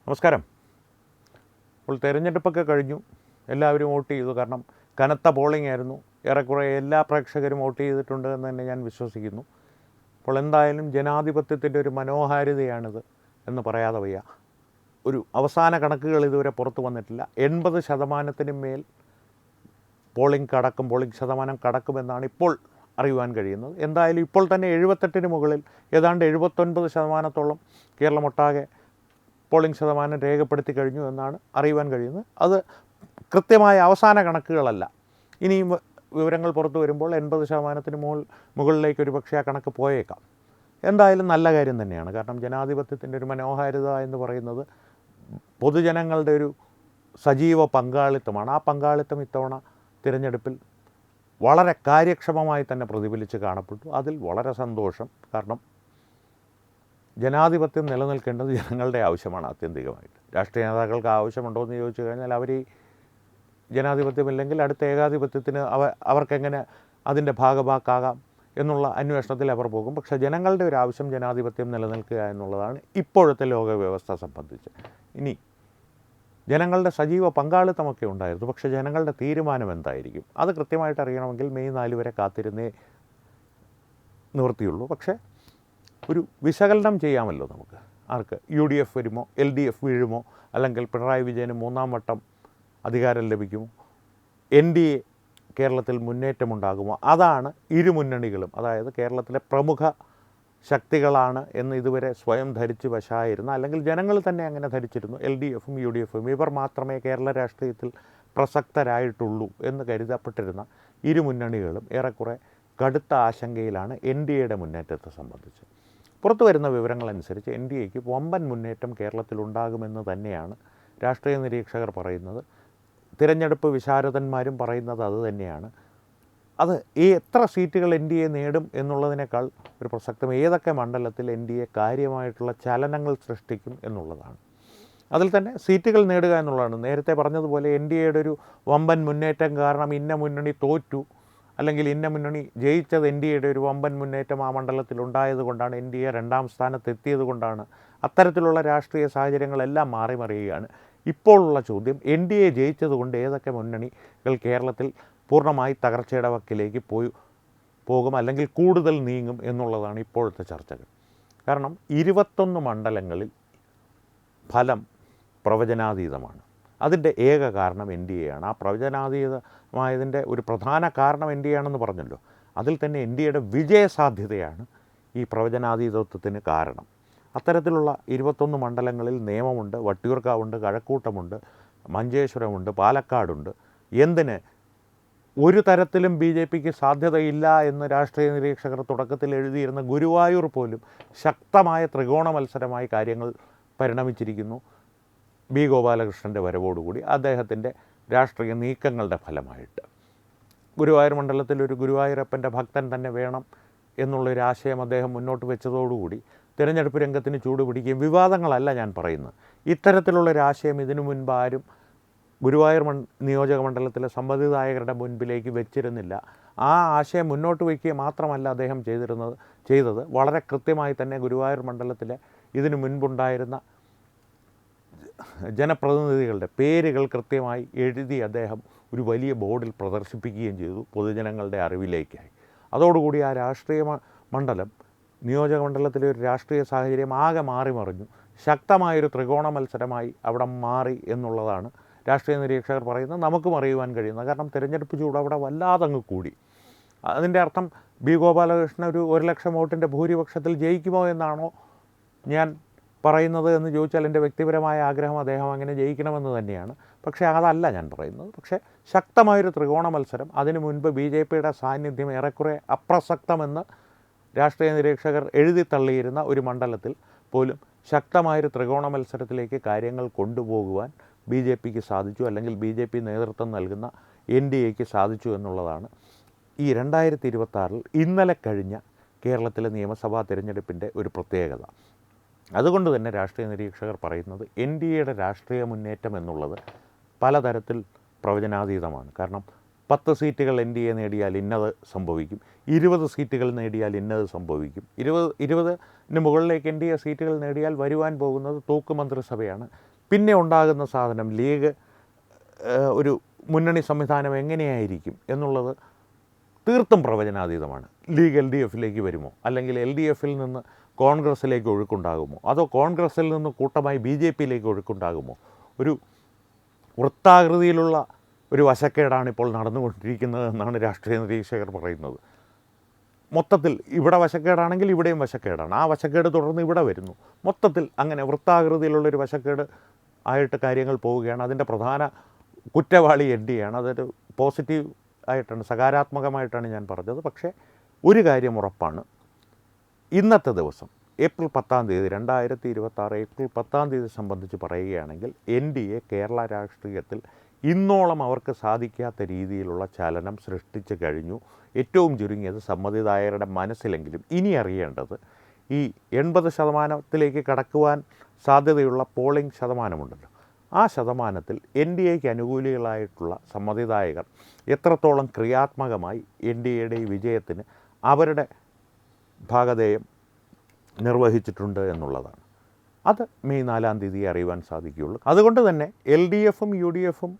നമസ്കാരം. ഇപ്പോൾ തെരഞ്ഞെടുപ്പൊക്കെ കഴിഞ്ഞു, എല്ലാവരും വോട്ട് ചെയ്തു. കാരണം കനത്ത പോളിംഗ് ആയിരുന്നു. ഏറെക്കുറെ എല്ലാ പ്രേക്ഷകരും വോട്ട് ചെയ്തിട്ടുണ്ട് എന്ന് തന്നെ ഞാൻ വിശ്വസിക്കുന്നു. അപ്പോൾ എന്തായാലും ജനാധിപത്യത്തിൻ്റെ ഒരു മനോഹാരിതയാണിത് എന്ന് പറയാതെ വയ്യ. ഒരു അവസാന കണക്കുകൾ ഇതുവരെ പുറത്തു വന്നിട്ടില്ല. 80% മേൽ പോളിംഗ് ശതമാനം കടക്കുമെന്നാണ് ഇപ്പോൾ അറിയുവാൻ കഴിയുന്നത്. എന്തായാലും ഇപ്പോൾ തന്നെ 78 മുകളിൽ ഏതാണ്ട് 79% കേരളമൊട്ടാകെ പോളിംഗ് ശതമാനം രേഖപ്പെടുത്തി കഴിഞ്ഞു എന്നാണ് അറിയുവാൻ കഴിയുന്നത്. അത് കൃത്യമായ അവസാന കണക്കുകളല്ല. ഇനിയും വിവരങ്ങൾ പുറത്തു വരുമ്പോൾ 80% മുകളിലേക്ക് ഒരു പക്ഷേ ആ കണക്ക് പോയേക്കാം. എന്തായാലും നല്ല കാര്യം തന്നെയാണ്. കാരണം ജനാധിപത്യത്തിൻ്റെ ഒരു മനോഹാരിത എന്ന് പറയുന്നത് പൊതുജനങ്ങളുടെ ഒരു സജീവ പങ്കാളിത്തമാണ്. ആ പങ്കാളിത്തം ഇത്തവണ തിരഞ്ഞെടുപ്പിൽ വളരെ കാര്യക്ഷമമായി തന്നെ പ്രതിഫലിച്ച് കാണപ്പെട്ടു. അതിൽ വളരെ സന്തോഷം. കാരണം ജനാധിപത്യം നിലനിൽക്കേണ്ടത് ജനങ്ങളുടെ ആവശ്യമാണ് ആത്യന്തികമായിട്ട്. രാഷ്ട്രീയ നേതാക്കൾക്ക് ആവശ്യമുണ്ടോ എന്ന് ചോദിച്ചു കഴിഞ്ഞാൽ അവർ ഈ ജനാധിപത്യമില്ലെങ്കിൽ അടുത്ത ഏകാധിപത്യത്തിന് അവർക്കെങ്ങനെ അതിൻ്റെ ഭാഗഭാക്കാകാം എന്നുള്ള അന്വേഷണത്തിൽ അവർ പോകും. പക്ഷേ ജനങ്ങളുടെ ഒരു ആവശ്യം ജനാധിപത്യം നിലനിൽക്കുക എന്നുള്ളതാണ് ഇപ്പോഴത്തെ ലോക വ്യവസ്ഥ സംബന്ധിച്ച്. ഇനി ജനങ്ങളുടെ സജീവ പങ്കാളിത്തമൊക്കെ ഉണ്ടായിരുന്നു. പക്ഷേ ജനങ്ങളുടെ തീരുമാനം എന്തായിരിക്കും അത് കൃത്യമായിട്ട് അറിയണമെങ്കിൽ മെയ് 4 വരെ കാത്തിരുന്നേ നിവൃത്തിയുള്ളൂ. പക്ഷേ ഒരു വിശകലനം ചെയ്യാമല്ലോ നമുക്ക്. ആർക്ക് UDF വരുമോ, LDF വീഴുമോ, അല്ലെങ്കിൽ പിണറായി വിജയന് 3ാം വട്ടം അധികാരം ലഭിക്കുമോ, NDA കേരളത്തിൽ മുന്നേറ്റമുണ്ടാകുമോ? അതാണ് ഇരു മുന്നണികളും, അതായത് കേരളത്തിലെ പ്രമുഖ ശക്തികളാണ് എന്ന് ഇതുവരെ സ്വയം ധരിച്ച് വശായിരുന്ന, അല്ലെങ്കിൽ ജനങ്ങൾ തന്നെ അങ്ങനെ ധരിച്ചിരുന്നു, LDFും UDFും ഇവർ മാത്രമേ കേരള രാഷ്ട്രീയത്തിൽ പ്രസക്തരായിട്ടുള്ളൂ എന്ന് കരുതപ്പെട്ടിരുന്ന ഇരു മുന്നണികളും ഏറെക്കുറെ കടുത്ത ആശങ്കയിലാണ് NDAയുടെ മുന്നേറ്റത്തെ സംബന്ധിച്ച്. പുറത്തു വരുന്ന വിവരങ്ങളനുസരിച്ച് NDAക്ക് വമ്പൻ മുന്നേറ്റം കേരളത്തിലുണ്ടാകുമെന്ന് തന്നെയാണ് രാഷ്ട്രീയ നിരീക്ഷകർ പറയുന്നത്. തിരഞ്ഞെടുപ്പ് വിശാരദന്മാരും പറയുന്നത് അത് തന്നെയാണ്. അത് എത്ര സീറ്റുകൾ NDA നേടും എന്നുള്ളതിനേക്കാൾ ഒരു പ്രസക്തം ഏതൊക്കെ മണ്ഡലത്തിൽ NDA കാര്യമായിട്ടുള്ള ചലനങ്ങൾ സൃഷ്ടിക്കും എന്നുള്ളതാണ്. അതിൽ തന്നെ സീറ്റുകൾ നേടുക എന്നുള്ളതാണ്. നേരത്തെ പറഞ്ഞതുപോലെ NDAയുടെ ഒരു വമ്പൻ മുന്നേറ്റം കാരണം ഇന്ന മുന്നണി തോറ്റു, അല്ലെങ്കിൽ ഇന്ന മുന്നണി ജയിച്ചത് NDAയുടെ ഒരു വമ്പൻ മുന്നേറ്റം ആ മണ്ഡലത്തിൽ ഉണ്ടായത് കൊണ്ടാണ്, NDA 2ാം സ്ഥാനത്തെത്തിയത് കൊണ്ടാണ്. അത്തരത്തിലുള്ള രാഷ്ട്രീയ സാഹചര്യങ്ങളെല്ലാം മാറിമറിയുകയാണ്. ഇപ്പോഴുള്ള ചോദ്യം, NDA ജയിച്ചതുകൊണ്ട് ഏതൊക്കെ മുന്നണികൾ കേരളത്തിൽ പൂർണ്ണമായി തകർച്ചയുടെ വക്കിലേക്ക് പോകും, അല്ലെങ്കിൽ കൂടുതൽ നീങ്ങും എന്നുള്ളതാണ് ഇപ്പോഴത്തെ ചർച്ചകൾ. കാരണം 21 മണ്ഡലങ്ങളിൽ ഫലം പ്രവചനാതീതമാണ്. അതിൻ്റെ ഏക കാരണം NDA ആണ്. ആ പ്രവചനാതീതമായതിൻ്റെ ഒരു പ്രധാന കാരണം NDA ആണെന്ന് പറഞ്ഞല്ലോ. അതിൽ തന്നെ NDAയുടെ വിജയസാധ്യതയാണ് ഈ പ്രവചനാതീതത്വത്തിന് കാരണം. അത്തരത്തിലുള്ള 21 മണ്ഡലങ്ങളിൽ നിയമമുണ്ട്, വട്ടിയൂർക്കാവുണ്ട്, കഴക്കൂട്ടമുണ്ട്, മഞ്ചേശ്വരമുണ്ട്, പാലക്കാടുണ്ട്. എന്തിന് ഒരു തരത്തിലും BJPക്ക് സാധ്യതയില്ല എന്ന് രാഷ്ട്രീയ നിരീക്ഷകർ തുടക്കത്തിൽ എഴുതിയിരുന്ന ഗുരുവായൂർ പോലും ശക്തമായ ത്രികോണ മത്സരമായി കാര്യങ്ങൾ പരിണമിച്ചിരിക്കുന്നു. B. ഗോപാലകൃഷ്ണൻ്റെ വരവോടുകൂടി അദ്ദേഹത്തിൻ്റെ രാഷ്ട്രീയ നീക്കങ്ങളുടെ ഫലമായിട്ട്. ഗുരുവായൂർ മണ്ഡലത്തിൽ ഒരു ഗുരുവായൂരപ്പൻ്റെ ഭക്തൻ തന്നെ വേണം എന്നുള്ളൊരാശയം അദ്ദേഹം മുന്നോട്ട് വെച്ചതോടുകൂടി തിരഞ്ഞെടുപ്പ് രംഗത്തിന് ചൂടുപിടിക്കുകയും, വിവാദങ്ങളല്ല ഞാൻ പറയുന്നത്, ഇത്തരത്തിലുള്ളൊരാശയം ഇതിനു മുൻപ് ആരും ഗുരുവായൂർ നിയോജക മണ്ഡലത്തിലെ സമ്മതിദായകരുടെ മുൻപിലേക്ക് വെച്ചിരുന്നില്ല. ആ ആശയം മുന്നോട്ട് വയ്ക്കുക മാത്രമല്ല അദ്ദേഹം ചെയ്തത് വളരെ കൃത്യമായി തന്നെ ഗുരുവായൂർ മണ്ഡലത്തിലെ ഇതിനു മുൻപുണ്ടായിരുന്ന ജനപ്രതിനിധികളുടെ പേരുകൾ കൃത്യമായി എഴുതി അദ്ദേഹം ഒരു വലിയ ബോർഡിൽ പ്രദർശിപ്പിക്കുകയും ചെയ്തു പൊതുജനങ്ങളുടെ അറിവിലേക്കായി. അതോടുകൂടി ആ രാഷ്ട്രീയ മണ്ഡലം, നിയോജക മണ്ഡലത്തിലെ ഒരു രാഷ്ട്രീയ സാഹചര്യം ആകെ മാറിമറിഞ്ഞു. ശക്തമായൊരു ത്രികോണ മത്സരമായി അവിടെ മാറി എന്നുള്ളതാണ് രാഷ്ട്രീയ നിരീക്ഷകർ പറയുന്നത്, നമുക്കും അറിയുവാൻ കഴിയുന്നത്. കാരണം തിരഞ്ഞെടുപ്പ് ചൂട് അവിടെ വല്ലാതങ്ങ് കൂടി. അതിൻ്റെ അർത്ഥം B. ഗോപാലകൃഷ്ണൻ ഒരു 1 ലക്ഷം വോട്ടിൻ്റെ ഭൂരിപക്ഷത്തിൽ ജയിക്കുമോ എന്നാണോ ഞാൻ പറയുന്നത് എന്ന് ചോദിച്ചാൽ എൻ്റെ വ്യക്തിപരമായ ആഗ്രഹം അദ്ദേഹം അങ്ങനെ ജയിക്കണമെന്ന് തന്നെയാണ്. പക്ഷേ അതല്ല ഞാൻ പറയുന്നത്. പക്ഷേ ശക്തമായൊരു ത്രികോണ മത്സരം, അതിനു മുൻപ് BJPയുടെ സാന്നിധ്യം ഏറെക്കുറെ അപ്രസക്തമെന്ന് രാഷ്ട്രീയ നിരീക്ഷകർ എഴുതിത്തള്ളിയിരുന്ന ഒരു മണ്ഡലത്തിൽ പോലും ശക്തമായൊരു ത്രികോണ മത്സരത്തിലേക്ക് കാര്യങ്ങൾ കൊണ്ടുപോകുവാൻ BJPക്ക് സാധിച്ചു, അല്ലെങ്കിൽ BJP നേതൃത്വം നൽകുന്ന NDAക്ക് സാധിച്ചു എന്നുള്ളതാണ് ഈ 2026 ഇന്നലെ കഴിഞ്ഞ കേരളത്തിലെ നിയമസഭാ തിരഞ്ഞെടുപ്പിൻ്റെ ഒരു പ്രത്യേകത. അതുകൊണ്ട് തന്നെ രാഷ്ട്രീയ നിരീക്ഷകർ പറയുന്നത് NDAയുടെ രാഷ്ട്രീയ മുന്നേറ്റം എന്നുള്ളത് പലതരത്തിൽ പ്രവചനാതീതമാണ്. കാരണം 10 സീറ്റുകൾ NDA നേടിയാൽ ഇന്നത് സംഭവിക്കും, 20 സീറ്റുകൾ നേടിയാൽ ഇന്നത് സംഭവിക്കും. 20 മുകളിലേക്ക് NDA സീറ്റുകൾ നേടിയാൽ വരുവാൻ പോകുന്നത് തൂക്ക് മന്ത്രിസഭയാണ്. പിന്നെ ഉണ്ടാകുന്ന സാധനം ലീഗ് ഒരു മുന്നണി സംവിധാനം എങ്ങനെയായിരിക്കും എന്നുള്ളത് തീർത്തും പ്രവചനാതീതമാണ്. ലീഗ് LDFിലേക്ക് വരുമോ, അല്ലെങ്കിൽ LDFിൽ നിന്ന് കോൺഗ്രസ്സിലേക്ക് ഒഴുക്കുണ്ടാകുമോ, അതോ കോൺഗ്രസ്സിൽ നിന്ന് കൂട്ടമായി BJPയിലേക്ക് ഒഴുക്കുണ്ടാകുമോ? ഒരു വൃത്താകൃതിയിലുള്ള ഒരു വശക്കേടാണ് ഇപ്പോൾ നടന്നുകൊണ്ടിരിക്കുന്നത് എന്നാണ് രാഷ്ട്രീയ നിരീക്ഷകർ പറയുന്നത്. മൊത്തത്തിൽ ഇവിടെ വശക്കേടാണെങ്കിൽ ഇവിടെയും വശക്കേടാണ്, ആ വശക്കേട് തുടർന്ന് ഇവിടെ വരുന്നു. മൊത്തത്തിൽ അങ്ങനെ വൃത്താകൃതിയിലുള്ളൊരു വശക്കേട് ആയിട്ട് കാര്യങ്ങൾ പോവുകയാണ്. അതിൻ്റെ പ്രധാന കുറ്റവാളി NDAയാണ്. അതൊരു പോസിറ്റീവ് ആയിട്ടാണ്, സകാരാത്മകമായിട്ടാണ് ഞാൻ പറഞ്ഞത്. പക്ഷേ ഒരു കാര്യം ഉറപ്പാണ്, ഇന്നത്തെ ദിവസം ഏപ്രിൽ 10-ാം തീയതി 2026 ഏപ്രിൽ 10-ാം തീയതി സംബന്ധിച്ച് പറയുകയാണെങ്കിൽ NDA കേരള രാഷ്ട്രീയത്തിൽ ഇന്നോളം അവർക്ക് സാധിക്കാത്ത രീതിയിലുള്ള ചലനം സൃഷ്ടിച്ചു കഴിഞ്ഞു. ഏറ്റവും ചുരുങ്ങിയത് സമ്മതിദായകരുടെ മനസ്സിലെങ്കിലും ഇനി അറിയേണ്ടത് ഈ 80% കടക്കുവാൻ സാധ്യതയുള്ള പോളിംഗ് ശതമാനമുണ്ടല്ലോ, ആ ശതമാനത്തിൽ NDAയ്ക്ക് അനുകൂലികളായിട്ടുള്ള സമ്മതിദായകർ എത്രത്തോളം ക്രിയാത്മകമായി NDAയുടെ ഈ വിജയത്തിന് അവരുടെ ഭാഗധേയം നിർവഹിച്ചിട്ടുണ്ട് എന്നുള്ളതാണ്. അത് മെയ് 4-ാം തീയതി അറിയുവാൻ സാധിക്കുകയുള്ളൂ. അതുകൊണ്ട് തന്നെ LDFും UDFും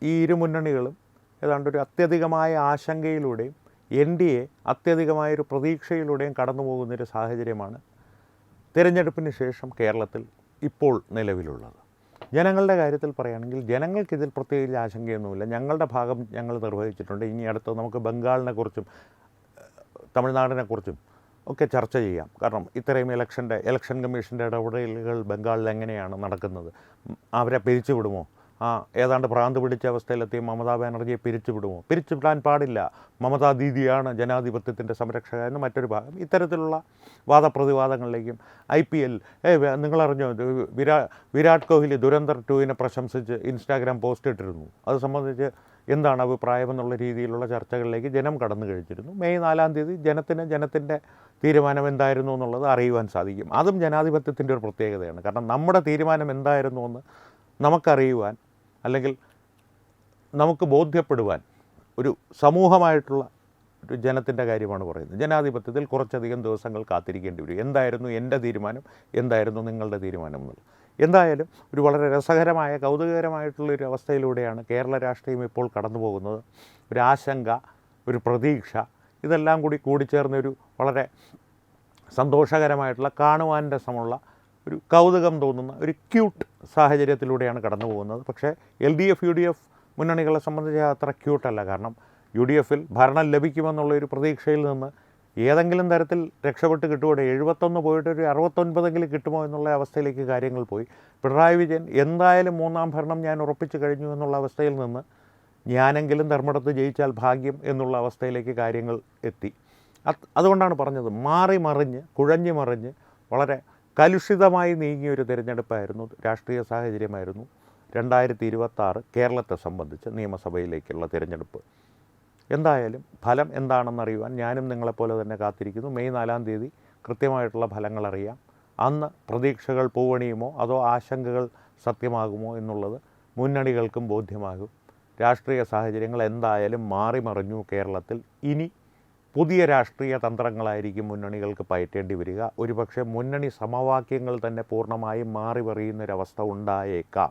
ഈ ഇരു മുന്നണികളും ഏതാണ്ടൊരു അത്യധികമായ ആശങ്കയിലൂടെയും NDA അത്യധികമായൊരു പ്രതീക്ഷയിലൂടെയും കടന്നു പോകുന്നൊരു സാഹചര്യമാണ് തിരഞ്ഞെടുപ്പിന് ശേഷം കേരളത്തിൽ ഇപ്പോൾ നിലവിലുള്ളത്. ജനങ്ങളുടെ കാര്യത്തിൽ പറയുകയാണെങ്കിൽ ജനങ്ങൾക്കിതിൽ പ്രത്യേകിച്ച് ആശങ്കയൊന്നുമില്ല. ഞങ്ങളുടെ ഭാഗം ഞങ്ങൾ നിർവഹിച്ചിട്ടുണ്ട്. ഇനി അടുത്ത് നമുക്ക് ബംഗാളിനെക്കുറിച്ചും തമിഴ്നാടിനെക്കുറിച്ചും ഒക്കെ ചർച്ച ചെയ്യാം. കാരണം ഇത്രയും ഇലക്ഷൻ കമ്മീഷൻ്റെ ഇടപെടലുകൾ ബംഗാളിൽ എങ്ങനെയാണ് നടക്കുന്നത്, അവരെ പിരിച്ചുവിടുമോ, ഏതാണ്ട് ഭ്രാന്ത് പിടിച്ച അവസ്ഥയിലെത്തിയ മമതാ ബാനർജിയെ പിരിച്ചുവിടുമോ, പിരിച്ചുവിടാൻ പാടില്ല, മമതാ ദീദിയാണ് ജനാധിപത്യത്തിൻ്റെ സംരക്ഷക എന്ന് മറ്റൊരു ഭാഗം. ഇത്തരത്തിലുള്ള വാദപ്രതിവാദങ്ങളിലേക്കും IPL നിങ്ങളറിഞ്ഞോ, വിരാട് കോഹ്ലി ദുരന്തർ 2 പ്രശംസിച്ച് ഇൻസ്റ്റാഗ്രാം പോസ്റ്റ് ഇട്ടിരുന്നു. അത് സംബന്ധിച്ച് എന്താണ് അഭിപ്രായം എന്നുള്ള രീതിയിലുള്ള ചർച്ചകളിലേക്ക് ജനം കടന്നു കഴിച്ചിരുന്നു. മെയ് 4-ാം തീയതി ജനത്തിൻ്റെ തീരുമാനം എന്തായിരുന്നു എന്നുള്ളത് അറിയുവാൻ സാധിക്കും. അതും ജനാധിപത്യത്തിൻ്റെ ഒരു പ്രത്യേകതയാണ്. കാരണം നമ്മുടെ തീരുമാനം എന്തായിരുന്നു എന്ന് നമുക്കറിയുവാൻ, അല്ലെങ്കിൽ നമുക്ക് ബോധ്യപ്പെടുവാൻ ഒരു സമൂഹമായിട്ടുള്ള ഒരു ജനത്തിൻ്റെ കാര്യമാണ് പറയുന്നത്. ജനാധിപത്യത്തിൽ കുറച്ചധികം ദിവസങ്ങൾ കാത്തിരിക്കേണ്ടി വരും. എന്തായിരുന്നു എൻ്റെ തീരുമാനം, എന്തായിരുന്നു നിങ്ങളുടെ തീരുമാനം എന്നുള്ളത്. എന്തായാലും ഒരു വളരെ രസകരമായ കൗതുകകരമായിട്ടുള്ളൊരു അവസ്ഥയിലൂടെയാണ് കേരള രാഷ്ട്രീയം ഇപ്പോൾ കടന്നു പോകുന്നത്. ഒരു ആശങ്ക, ഒരു പ്രതീക്ഷ, ഇതെല്ലാം കൂടിച്ചേർന്നൊരു വളരെ സന്തോഷകരമായിട്ടുള്ള കാണുവാൻ രസമുള്ള ഒരു കൗതുകം തോന്നുന്ന ഒരു ക്യൂട്ട് സാഹചര്യത്തിലൂടെയാണ് കടന്നു പോകുന്നത്. പക്ഷേ LDF UDF മുന്നണികളെ സംബന്ധിച്ച് അത്ര ക്യൂട്ടല്ല. കാരണം UDFിൽ ഭരണം ലഭിക്കുമെന്നുള്ളൊരു പ്രതീക്ഷയിൽ നിന്ന് ഏതെങ്കിലും തരത്തിൽ രക്ഷപ്പെട്ട് കിട്ടുകൂടെ, 71 പോയിട്ട് ഒരു 69 കിട്ടുമോ എന്നുള്ള അവസ്ഥയിലേക്ക് കാര്യങ്ങൾ പോയി. പിണറായി വിജയൻ എന്തായാലും 3-ാം ഭരണം ഞാൻ ഉറപ്പിച്ചു കഴിഞ്ഞു എന്നുള്ള അവസ്ഥയിൽ നിന്ന് ഞാനെങ്കിലും ധർമ്മടത്ത് ജയിച്ചാൽ ഭാഗ്യം എന്നുള്ള അവസ്ഥയിലേക്ക് കാര്യങ്ങൾ എത്തി. അതുകൊണ്ടാണ് പറഞ്ഞത്, കുഴഞ്ഞു മറിഞ്ഞ് വളരെ കലുഷിതമായി നീങ്ങിയൊരു തിരഞ്ഞെടുപ്പായിരുന്നു, രാഷ്ട്രീയ സാഹചര്യമായിരുന്നു 2026 കേരളത്തെ സംബന്ധിച്ച് നിയമസഭയിലേക്കുള്ള തിരഞ്ഞെടുപ്പ്. എന്തായാലും ഫലം എന്താണെന്നറിയുവാൻ ഞാനും നിങ്ങളെപ്പോലെ തന്നെ കാത്തിരിക്കുന്നു. മെയ് 4-ാം തീയതി കൃത്യമായിട്ടുള്ള ഫലങ്ങൾ അറിയാം. അന്ന് പ്രതീക്ഷകൾ പൂവണിയുമോ അതോ ആശങ്കകൾ സത്യമാകുമോ എന്നുള്ളത് മുന്നണികൾക്കും ബോധ്യമാകും. രാഷ്ട്രീയ സാഹചര്യങ്ങൾ എന്തായാലും മാറിമറിഞ്ഞു കേരളത്തിൽ. ഇനി പുതിയ രാഷ്ട്രീയ തന്ത്രങ്ങളായിരിക്കും മുന്നണികൾക്ക് പയറ്റേണ്ടി വരിക. ഒരുപക്ഷെ മുന്നണി സമവാക്യങ്ങൾ തന്നെ പൂർണ്ണമായും മാറി മറിയുന്നൊരവസ്ഥ ഉണ്ടായേക്കാം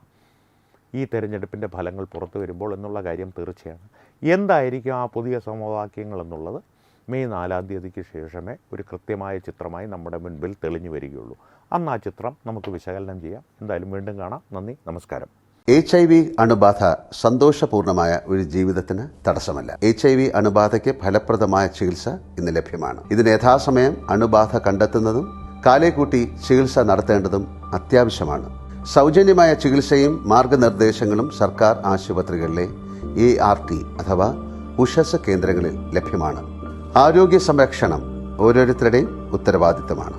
ഈ തെരഞ്ഞെടുപ്പിൻ്റെ ഫലങ്ങൾ പുറത്തു വരുമ്പോൾ എന്നുള്ള കാര്യം തീർച്ചയാണ്. എന്തായിരിക്കും ആ പുതിയ സമവാക്യങ്ങൾ എന്നുള്ളത് മെയ് 4-ാം തീയതിക്ക് ശേഷമേ ഒരു കൃത്യമായ ചിത്രമായി നമ്മുടെ മുൻപിൽ തെളിഞ്ഞു വരികയുള്ളൂ. അന്ന് ആ ചിത്രം നമുക്ക് വിശകലനം ചെയ്യാം. എന്തായാലും വീണ്ടും കാണാം. നന്ദി, നമസ്കാരം. HIV അണുബാധ സന്തോഷപൂർണമായ ഒരു ജീവിതത്തിന് തടസ്സമല്ല. HIV അണുബാധയ്ക്ക് ഫലപ്രദമായ ചികിത്സ ഇന്ന് ലഭ്യമാണ്. ഇതിന് യഥാസമയം അണുബാധ കണ്ടെത്തുന്നതും കാലേക്കൂട്ടി ചികിത്സ നടത്തേണ്ടതും അത്യാവശ്യമാണ്. സൗജന്യമായ ചികിത്സയും മാർഗനിർദ്ദേശങ്ങളും സർക്കാർ ആശുപത്രികളിലെ ART അഥവാ ഉഷസ് കേന്ദ്രങ്ങളിൽ ലഭ്യമാണ്. ആരോഗ്യ സംരക്ഷണം ഓരോരുത്തരുടെയും ഉത്തരവാദിത്തമാണ്.